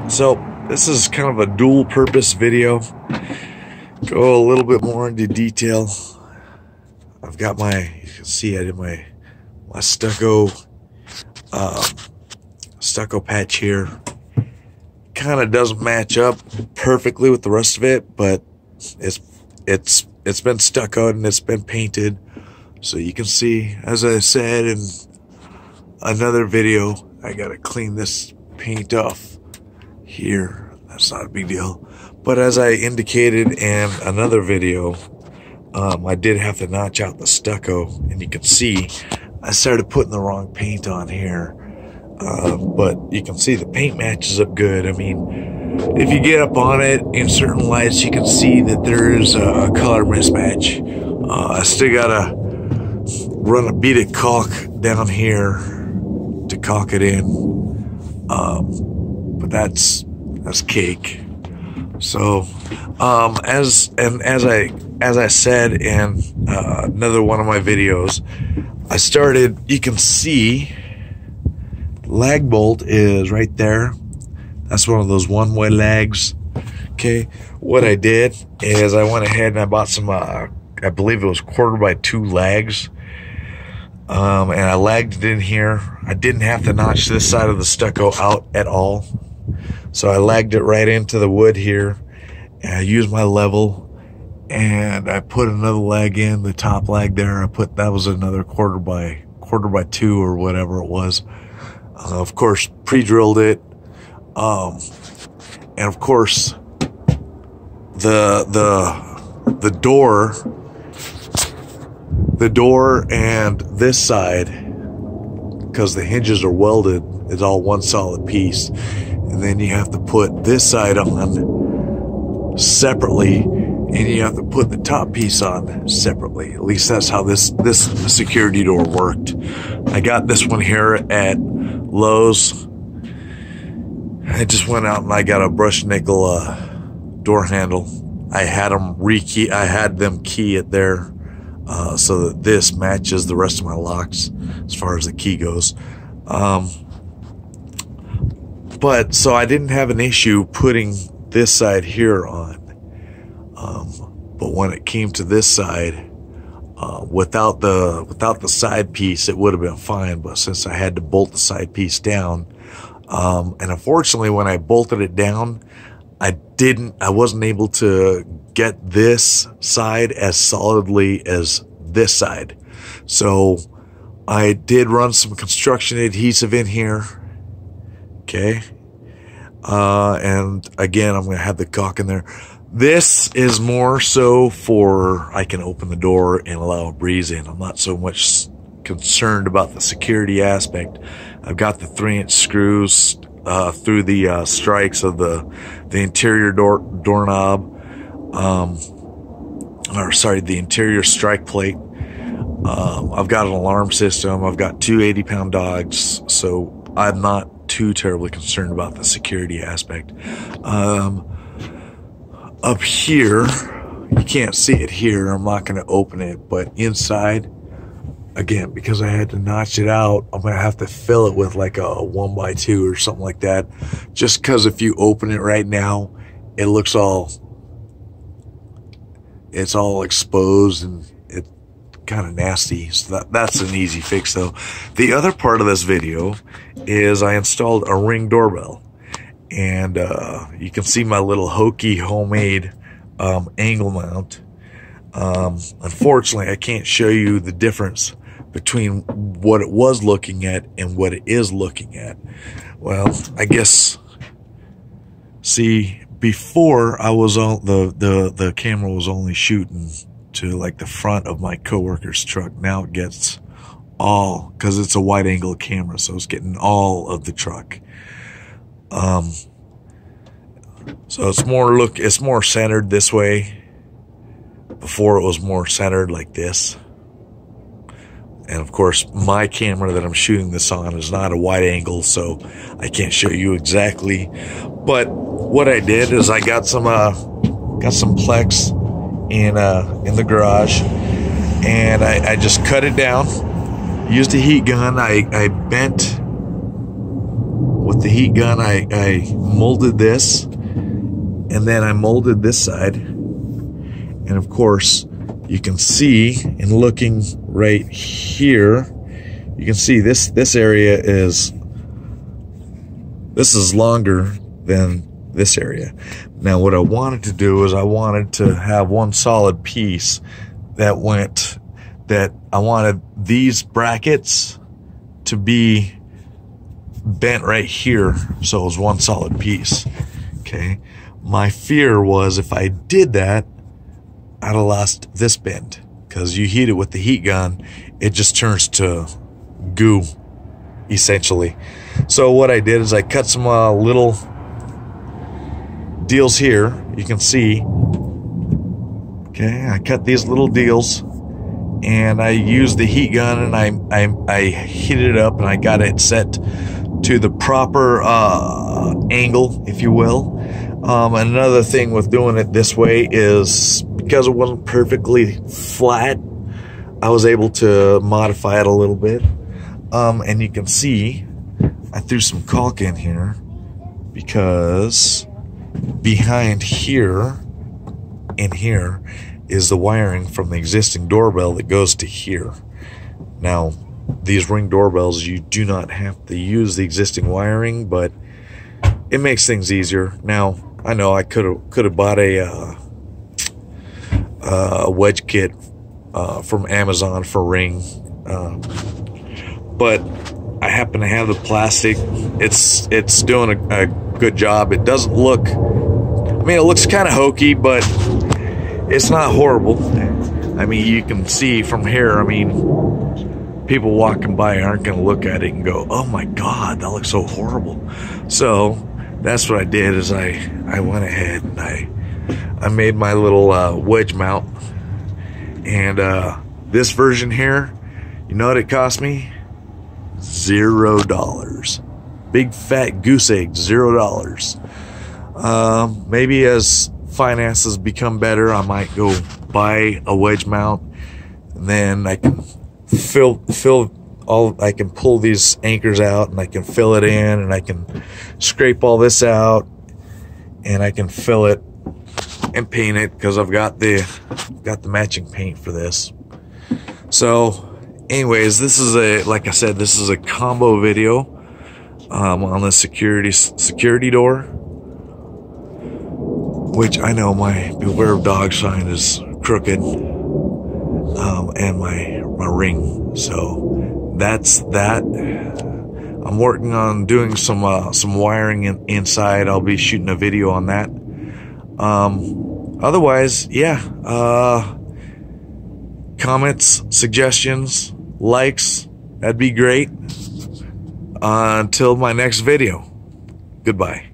So this is kind of a dual purpose video. Go a little bit more into detail. I've got my, you can see I did my stucco patch here. Kind of doesn't match up perfectly with the rest of it, but it's been stuccoed and it's been painted. So you can see, as I said in another video, I gotta clean this paint off here. That's not a big deal. But as I indicated in another video, I did have to notch out the stucco, and you can see I started putting the wrong paint on here. But you can see the paint matches up good. I mean, if you get up on it in certain lights, you can see that there's a color mismatch. I still gotta run a bead of caulk down here to caulk it in. But that's cake. So, as I said in another one of my videos, I started, you can see lag bolt is right there. That's one of those one-way lags. Okay, what I did is I went ahead and I bought some, I believe it was 1/4x2 lags. And I lagged it in here. I didn't have to notch this side of the stucco out at all. So I lagged it right into the wood here. And I used my level. And I put another lag in, the top lag there. That was another 1/4x2 or whatever it was. Of course, pre-drilled it. And of course, the door and this side, because the hinges are welded, is all one solid piece. And then you have to put this side on separately, and you have to put the top piece on separately. At least that's how this security door worked. I got this one here at Lowe's. I just went out and I got a brushed nickel door handle. I had them key it there. So that this matches the rest of my locks as far as the key goes. But so I didn't have an issue putting this side here on. But when it came to this side, without the side piece, it would have been fine. But since I had to bolt the side piece down, and unfortunately when I bolted it down, I wasn't able to get this side as solidly as this side. So I did run some construction adhesive in here. Okay. And again, I'm going to have the caulk in there. This is more so for, I can open the door and allow a breeze in. I'm not so much concerned about the security aspect. I've got the 3-inch screws through the strikes of the interior doorknob, the interior strike plate. I've got an alarm system. I've got 2 80-pound dogs, so I'm not too terribly concerned about the security aspect. Up here, you can't see it here. I'm not going to open it, but inside, again, because I had to notch it out, I'm going to have to fill it with like a 1x2 or something like that. Just because if you open it right now, it looks it's all exposed and it's kind of nasty. So that's an easy fix though. The other part of this video is I installed a Ring doorbell. And you can see my little hokey homemade angle mount. Unfortunately, I can't show you the difference between what it was looking at and what it is looking at. Well, I guess, see, before I was on the camera was only shooting to like the front of my coworker's truck. Now it gets all, because it's a wide angle camera, so it's getting all of the truck. So it's more centered this way. Before it was more centered like this. And of course, my camera that I'm shooting this on is not a wide angle, so I can't show you exactly. But what I did is I got some Plex in the garage, and I just cut it down. Used a heat gun. I bent with with the heat gun, I molded this, and then I molded this side. And of course, you can see in looking right here, you can see this area is longer than this area. Now what I wanted to do is I wanted to have one solid piece that I wanted these brackets to be bent right here, so it was one solid piece. Okay, my fear was if I did that, I'd have lost this bend, because you heat it with the heat gun, it just turns to goo, essentially. So what I did is I cut some little deals here. You can see. Okay, I cut these little deals, and I used the heat gun, and I heated it up, and I got it set to the proper angle, if you will. Another thing with doing it this way is because it wasn't perfectly flat, I was able to modify it a little bit. And you can see I threw some caulk in here because behind here, in here, is the wiring from the existing doorbell that goes to here. Now, these Ring doorbells, you do not have to use the existing wiring, but it makes things easier. Now, I know I could have bought a wedge kit from Amazon for Ring, but I happen to have the plastic. It's doing a good job. It doesn't look, I mean, it looks kind of hokey, but it's not horrible. I mean, you can see from here, I mean, people walking by aren't going to look at it and go, oh my God, that looks so horrible. So that's what I did, is I went ahead and I made my little wedge mount. And this version here, you know what it cost me? $0. Big fat goose egg, $0. Maybe as finances become better, I might go buy a wedge mount, and then I can I can pull these anchors out, and I can fill it in, and I can scrape all this out, and I can fill it and paint it, because I've got the matching paint for this. So anyways, this is like I said, this is a combo video on the security door, which I know my Beware of Dog sign is crooked, and my Ring. So that's that. I'm working on doing some wiring inside. I'll be shooting a video on that. Otherwise, yeah, comments, suggestions, likes, that'd be great. Until my next video, goodbye.